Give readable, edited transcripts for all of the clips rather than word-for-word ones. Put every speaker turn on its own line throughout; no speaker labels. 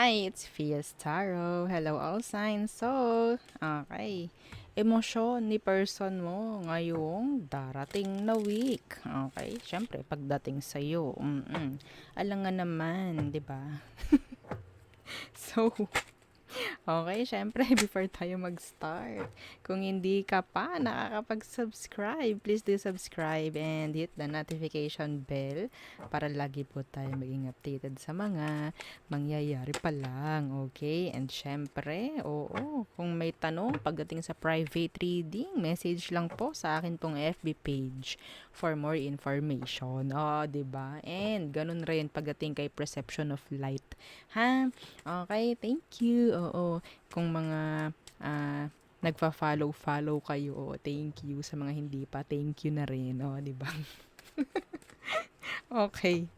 Hi, it's Fiestaro. Hello, all signs. So, okay. Emosyon ni person mo ngayong darating na week. Okay, syempre, pagdating sa'yo. Alangan naman, di ba? So, okay, syempre, before tayo mag-start, kung hindi ka pa nakakapag-subscribe, please do subscribe and hit the notification bell para lagi po tayo maging updated sa mga mangyayari pa lang, okay? And syempre, oo, kung may tanong pagdating sa private reading, message lang po sa akin pong FB page for more information. Oh, 'di ba? And ganun rin pagdating kay perception of light. Ha? Okay, thank you. Oo, kung mga nagfa-follow kayo, thank you. Sa mga hindi pa, thank you na rin. Oh, 'di ba? Okay.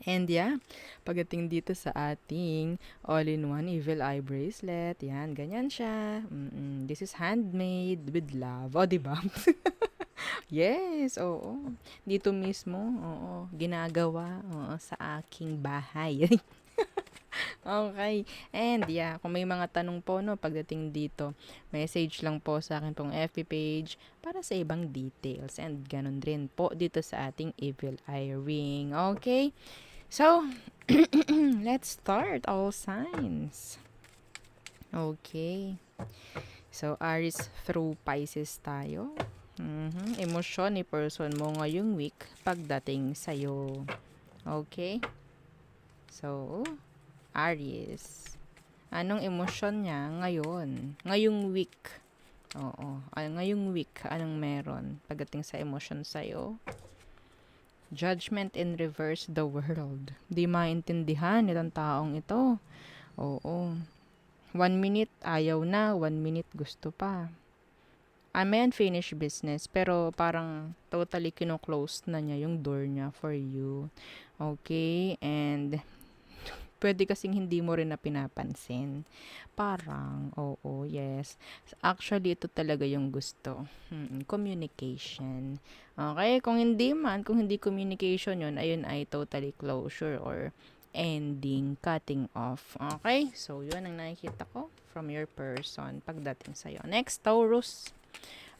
And yeah, pagdating dito sa ating all-in-one evil eye bracelet, yan, ganyan siya. This is handmade with love. O, di ba? Yes, oo. Dito mismo, oo, ginagawa, oo, sa aking bahay. Okay. And yeah, kung may mga tanong po no pagdating dito, message lang po sa akin pong FB page para sa ibang details. And ganun rin po dito sa ating Evil Eye Ring. Okay? So, let's start all signs. Okay. So, Aries through Pisces tayo. Emosyon ni person mo ngayong week pagdating sa'yo. Okay? So, Aries. Anong emosyon niya ngayon? Ngayong week. Oo. Ngayong week, anong meron pagdating sa emosyon sa'yo? Judgment in reverse, the world. Di maintindihan itong taong ito. Oo. 1 minute, ayaw na. 1 minute, gusto pa. May unfinished business, pero parang totally kino-close na niya yung door niya for you. Okay? And pwede kasing hindi mo rin na pinapansin. Parang, oo, yes. Actually, ito talaga yung gusto. Communication. Okay? Kung hindi communication yun, ayun ay totally closure or ending, cutting off. Okay? So, yun ang nakikita ko from your person pagdating sa'yo. Next, Taurus.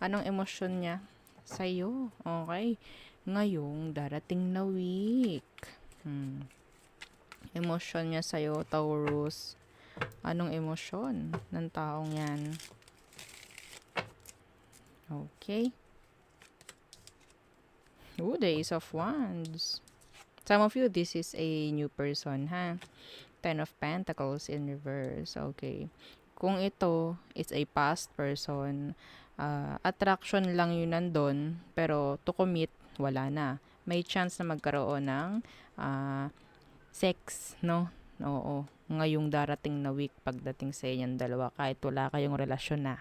Anong emosyon niya sa'yo? Okay? Ngayong darating na week. Emosyon niya sa'yo, Taurus. Anong emosyon ng taong yan? Okay. Ooh, the Ace of Wands. Some of you, this is a new person, ha? Ten of Pentacles in reverse. Okay. Kung ito is a past person, attraction lang yun nandun, pero to commit, wala na. May chance na magkaroon ng sex, no? Oo. Ngayong darating na week pagdating sa inyong dalawa kahit wala kayong relasyon na.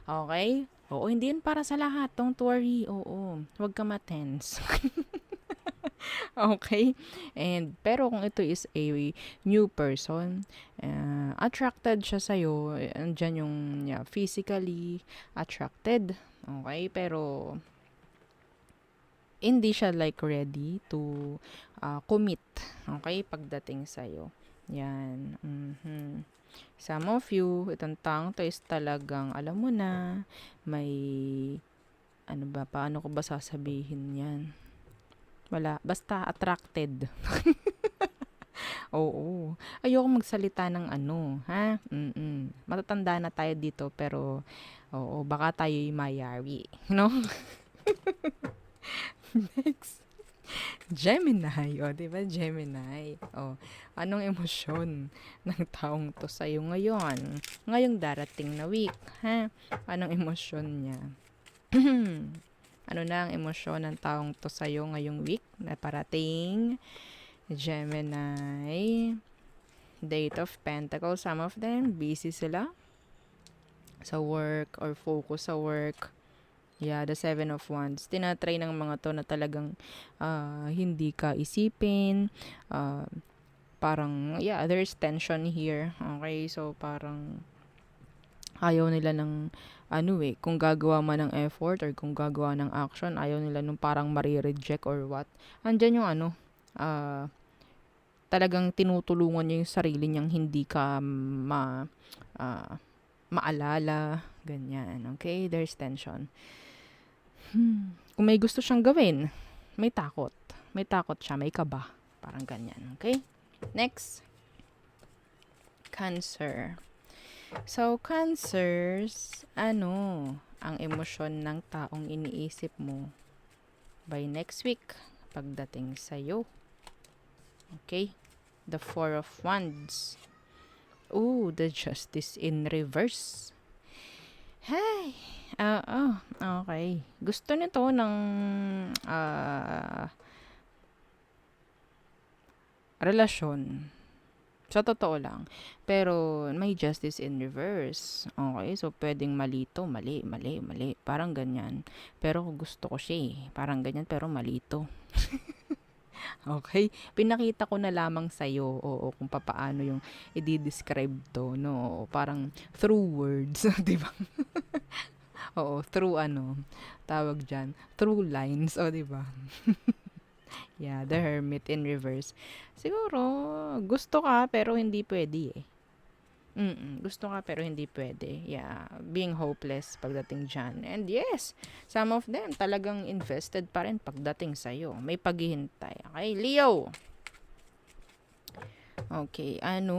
Okay? Oo, hindi yun para sa lahat. Don't worry. Oo. Huwag ka ma-tense. Okay? And, pero kung ito is a new person, attracted siya sa'yo, andyan yung physically attracted. Okay? Pero, hindi siya like ready to commit. Okay? Pagdating sa'yo. Yan. Some of you, itong taong to is talagang, alam mo na, may, paano ko ba sasabihin yan? Wala, basta attracted. Oo. Ayoko magsalita ng ha? Matatanda na tayo dito, pero, oo, baka tayo'y mayari. No? Next. Gemini. O, diba? Gemini. O, anong emosyon ng taong to sa'yo ngayon? Ngayong darating na week, ha? Anong emosyon niya? Ano na ang emosyon ng taong to sa'yo ngayong week na parating? Gemini. Date of Pentacles. Some of them, busy sila sa work or focus sa work. Yeah, the Seven of Wands. Tinatry ng mga to na talagang hindi ka isipin. Parang, yeah, there's tension here. Okay, so parang ayaw nila ng kung gagawa man ng effort or kung gagawa ng action, ayaw nila nung parang marireject or what. Andyan yung talagang tinutulungan niya yung sarili niyang hindi ka ah, maalala, ganyan. Okay? There's tension. Kung may gusto siyang gawin, may takot. May takot siya, may kaba. Parang ganyan. Okay? Next. Cancer. So, cancers, ang emosyon ng taong iniisip mo by next week pagdating sa'yo. Okay? The Four of Wands. Ooh, the Justice in reverse. Hey! Okay. Gusto nito ng relasyon. Sa totoo lang. Pero may justice in reverse. Okay? So, pwedeng malito, mali, mali, mali. Parang ganyan. Pero gusto ko siya eh. Parang ganyan, pero malito. Okay? Pinakita ko na lamang sa'yo, oo, kung papaano yung i-describe to, no? Parang through words, di ba? Oo, through tawag dyan, through lines, di ba? Yeah, the Hermit in reverse. Siguro, gusto ka pero hindi pwede eh. Gusto ka pero hindi pwede. Yeah, being hopeless pagdating dyan. And yes, some of them talagang invested pa rin pagdating sa'yo. May paghihintay. Okay, Leo! Okay, ano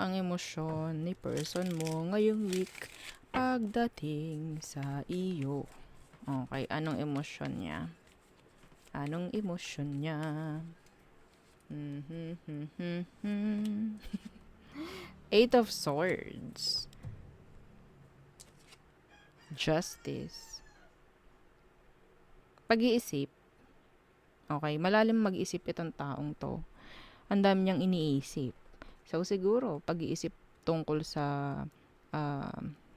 ang emosyon ni person mo ngayong week pagdating sa iyo? Okay, anong emosyon niya? Anong emosyon niya? Eight of Swords. Justice. Pag-iisip. Okay, malalim mag-isip itong taong to. Ang dami niyang iniisip. So, siguro, pag-iisip tungkol sa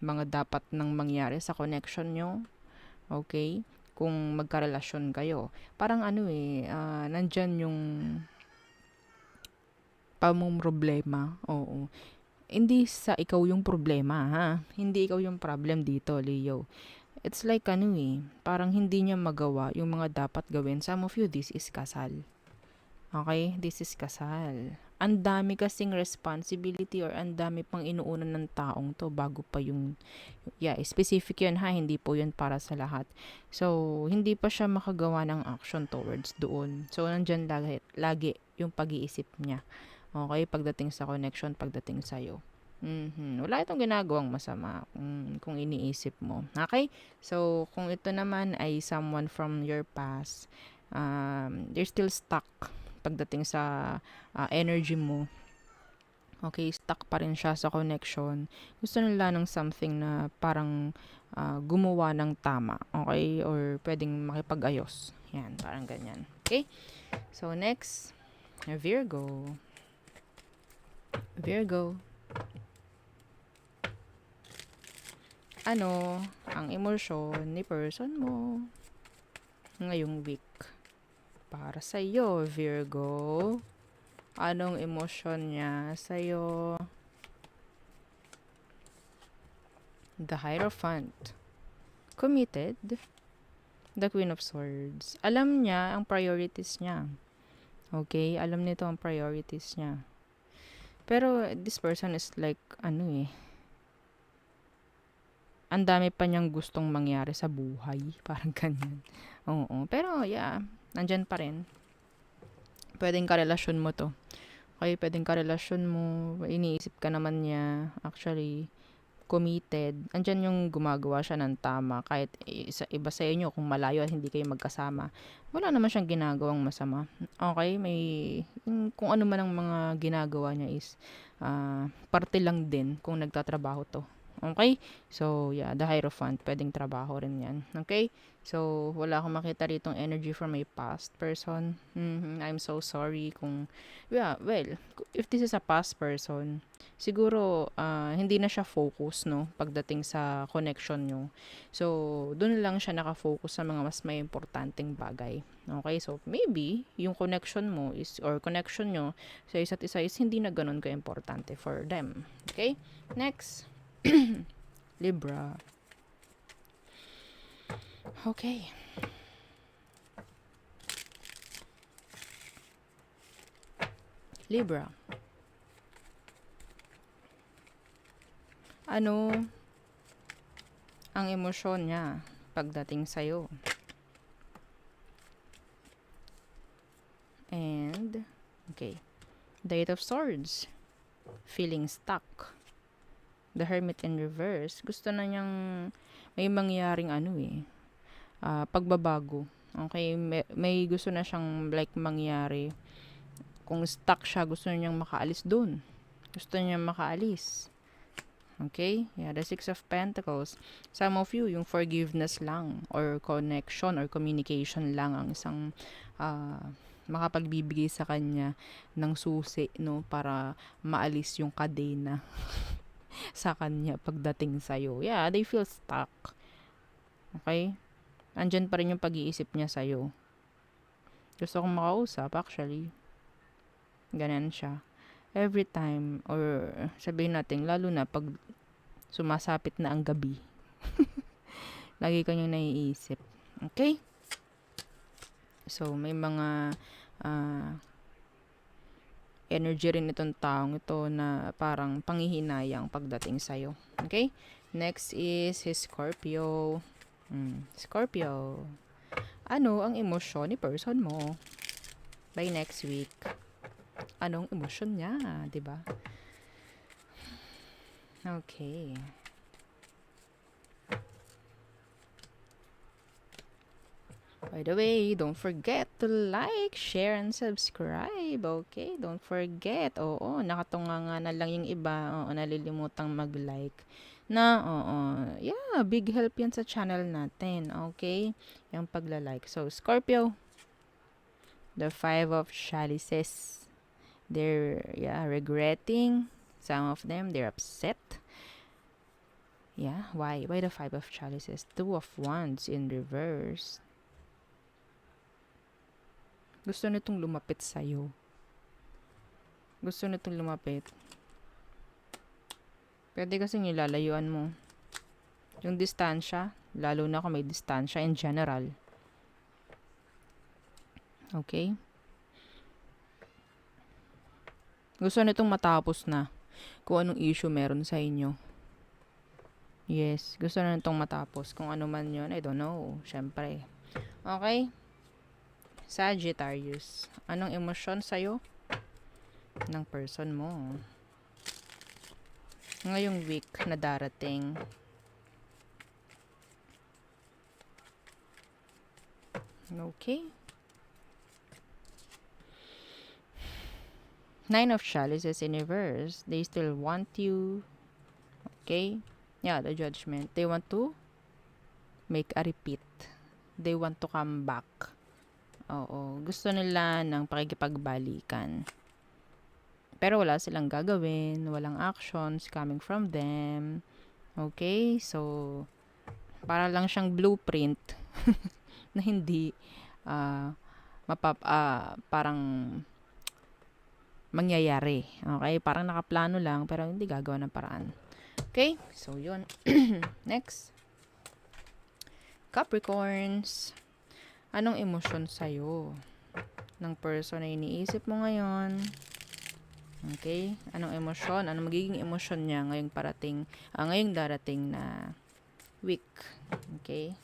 mga dapat nang mangyari sa connection nyo. Okay? Kung magkarelasyon kayo. Parang nandyan yung pamumroblema. Oo. Hindi sa ikaw yung problema, ha? Hindi ikaw yung problem dito, Leo. It's like parang hindi niya magawa yung mga dapat gawin. Some of you, this is kasal. Okay? This is kasal. Ang dami kasing responsibility or ang dami pang inuunan ng taong to bago pa yung, specific yun ha, hindi po yun para sa lahat. So, hindi pa siya makagawa ng action towards doon. So, nandyan lagi yung pag-iisip niya. Okay? Pagdating sa connection, pagdating sa'yo. Wala itong ginagawang masama kung iniisip mo. Okay? So, kung ito naman ay someone from your past, you're still stuck pagdating sa energy mo. Okay, stuck pa rin siya sa connection. Gusto nila ng something na parang gumawa ng tama. Okay? Or pwedeng makipag-ayos. Yan, parang ganyan. Okay? So, next, Virgo. Virgo. Ano ang emosyon ni person mo ngayong week? Para sa'yo, Virgo. Anong emosyon niya sa'yo? The Hierophant. Committed. The Queen of Swords. Alam niya ang priorities niya. Okay? Alam nito ang priorities niya. Pero this person is like, ang dami pa niyang gustong mangyari sa buhay. Parang ganyan. Oo. Pero, nandyan pa rin. Pwedeng karelasyon mo to. Okay, pwedeng karelasyon mo. Iniisip ka naman niya. Actually, committed. Andyan yung gumagawa siya ng tama. Kahit iba sa inyo, kung malayo at hindi kayo magkasama, wala naman siyang ginagawang masama. Okay, kung ano man ang mga ginagawa niya is parte lang din kung nagtatrabaho to. Okay? So, the Hierophant, pwedeng trabaho rin yan. Okay? So, wala akong makita ritong energy from my past person. I'm so sorry kung, if this is a past person, siguro, hindi na siya focus, no? Pagdating sa connection nyo. So, doon lang siya nakafocus sa mga mas may importanteng bagay. Okay? So, maybe, yung connection mo or connection nyo sa isa't isa is hindi na ganun ka-importante for them. Okay? Next. Libra. Okay. Libra. Ano ang emosyon niya pagdating sa'yo? And, okay. The Eight of Swords. Feeling stuck. The Hermit in reverse. Gusto na niyang may mangyaring pagbabago. Okay, may gusto na siyang like mangyari. Kung stuck siya, gusto na niyang makaalis dun. Gusto niya makaalis. Okay? Yeah, the Six of Pentacles. Some of you, yung forgiveness lang or connection or communication lang ang isang makapagbibigay sa kanya ng susi, no? Para maalis yung kadena sa kanya pagdating sa'yo. Yeah, they feel stuck. Okay? Andyan pa rin yung pag-iisip niya sa'yo. Gusto kong makausap, actually. Ganyan siya. Every time, or sabihin natin, lalo na pag sumasapit na ang gabi, lagi kanyang naiisip. Okay? So, may mga energy rin itong taong ito na parang panghihinayang pagdating sa'yo. Okay? Next is his Scorpio. Scorpio. Ano ang emosyon ni person mo by next week? Anong emosyon niya, 'di ba? Okay. By the way, don't forget to like, share, and subscribe. Okay? Don't forget. Oo, nakatunga nga na lang yung iba. Oo, nalilimutang mag-like. Yeah, big help yan sa channel natin. Okay? Yung pagla-like. So, Scorpio, the Five of Chalices. They're, regretting. Some of them, they're upset. Yeah, why? Why the Five of Chalices? Two of Wands in reverse. Gusto nitong lumapit sa'yo. Gusto nitong lumapit. Pwede kasi nilalayuan mo. Yung distansya, lalo na kung may distansya in general. Okay? Gusto nitong matapos na kung anong issue meron sa inyo. Yes, gusto na nitong matapos. Kung ano man yun, I don't know. Syempre. Okay? Sagittarius. Anong emosyon sa'yo ng person mo ngayong week na darating? Okay. Nine of Chalices in reverse. They still want you. Okay? Yeah, the Judgment. They want to make a repeat. They want to come back. Oo. Gusto nila ng pakikipagbalikan. Pero wala silang gagawin. Walang actions coming from them. Okay? So, para lang siyang blueprint na hindi parang mangyayari. Okay? Parang nakaplano lang pero hindi gagawa ng paraan. Okay? So, yun. Next. Capricorns. Anong emosyon sa'yo ng person na iniisip mo ngayon? Okay? Anong emosyon? Anong magiging emosyon niya ngayong darating na week? Okay?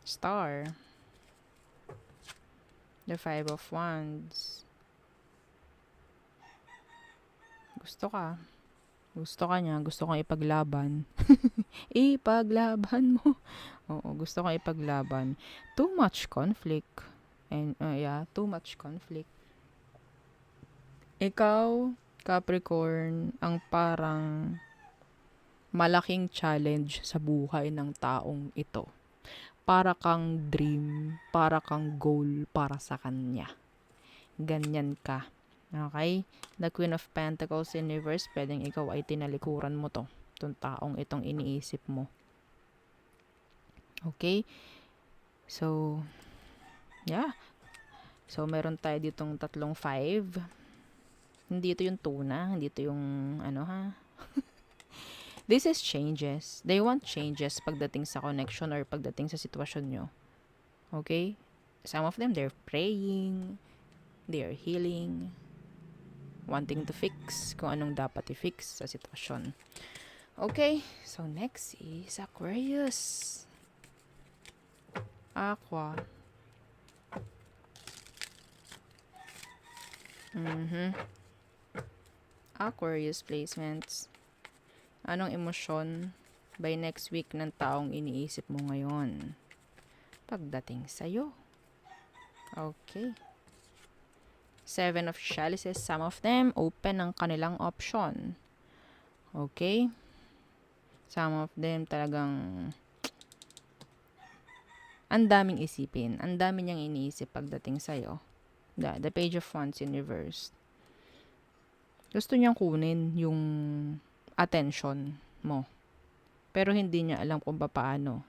Star. The Five of Wands. Gusto ka niya. Gusto kang ipaglaban. Ipaglaban mo. Oo, gusto kang ipaglaban. Too much conflict. And, too much conflict. Ikaw, Capricorn, ang parang malaking challenge sa buhay ng taong ito. Para kang dream, para kang goal para sa kanya. Ganyan ka. Okay? The Queen of Pentacles in reverse, pwedeng ikaw ay tinalikuran mo itong taong itong iniisip mo. Okay? So, yeah. So, meron tayo ditong tatlong 5. Hindi ito yung tuna. Hindi ito yung, This is changes. They want changes pagdating sa connection or pagdating sa sitwasyon nyo. Okay? some of them, they're praying, they're healing, wanting to fix kung anong dapat i-fix sa sitwasyon. Okay, so next is Aquarius. Aqua. Aquarius placements. Anong emosyon by next week ng taong iniisip mo ngayon pagdating sa'yo? Okay. 7 of chalices. Some of them open ang kanilang option. Okay. Some of them talagang ang daming isipin. Ang dami niyang iniisip pagdating sa'yo. The Page of Wands in reverse. Gusto niyang kunin yung attention mo. Pero hindi niya alam kung paano.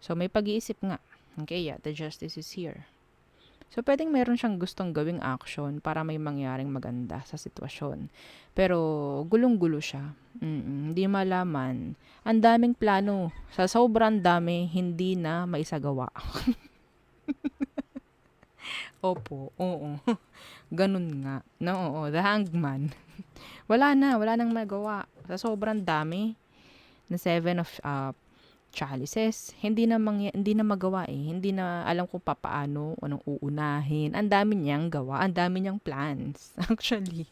So, may pag-iisip nga. Okay, yeah, the Justice is here. So, pwedeng meron siyang gustong gawing action para may mangyaring maganda sa sitwasyon. Pero, gulong-gulo siya. Hindi malaman. Ang daming plano. Sa sobrang dami, hindi na maisagawa. Opo, oo. Ganun nga. No, oo, the Hangman. Wala nang magawa. Sa sobrang dami, na 7 of chalices, hindi na magawa eh. Hindi na alam kung paano, anong uunahin. Ang dami niyang gawa, ang dami niyang plans. Actually.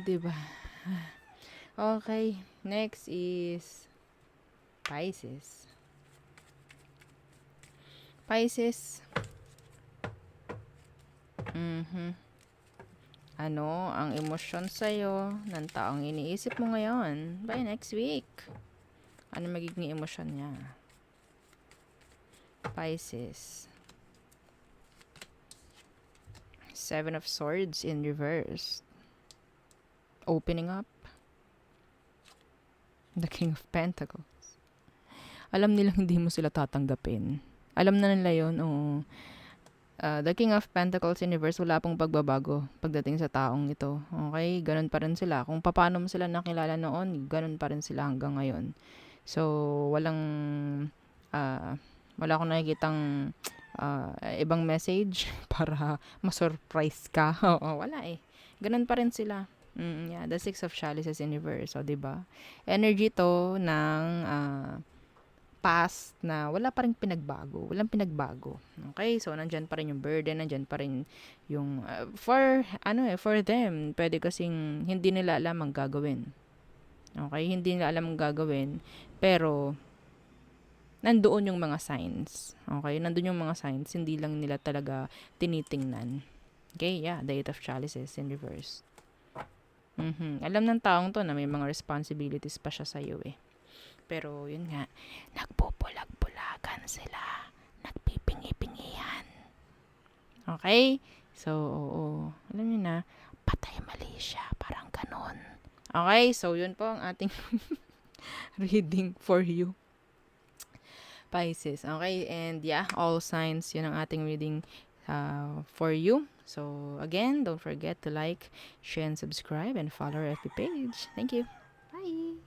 Diba? Okay, next is Pisces. Pisces. Ano ang emosyon sa'yo ng taong iniisip mo ngayon by next week? Ano magiging emosyon niya? Pisces. 7 of Swords in reverse. Opening up. The King of Pentacles. Alam nilang hindi mo sila tatanggapin. Alam na nila yun, oo. The King of Pentacles in reverse, wala pong pagbabago pagdating sa taong ito. Okay? Ganun pa rin sila. Kung paano mo sila nakilala noon, ganun pa rin sila hanggang ngayon. So, wala akong nakikitang ibang message para ma-surprise ka. Oo, wala eh. Ganun pa rin sila. Yeah, the 6 of chalices in reverse. So, diba? Energy to ng past na wala pa rin pinagbago. Walang pinagbago. Okay? So, nandyan pa rin yung burden, nandyan pa rin yung for them, pwede kasing hindi nila alam ang gagawin. Okay? Hindi nila alam ang gagawin, pero nandoon yung mga signs. Okay? Nandoon yung mga signs, hindi lang nila talaga tinitingnan. Okay? Yeah, the 8 of chalices in reverse. Alam ng taong to na may mga responsibilities pa siya sa'yo eh. Pero, yun nga, nagpupulag-pulagan sila. Nagpipingi-pingihan. Okay? So, oo. Alam niyo na, patay mali siya. Parang ganon. Okay? So, yun po ang ating reading for you. Pisces. Okay? And yeah, all signs, yun ang ating reading for you. So, again, don't forget to like, share, and subscribe, and follow our FB page. Thank you. Bye!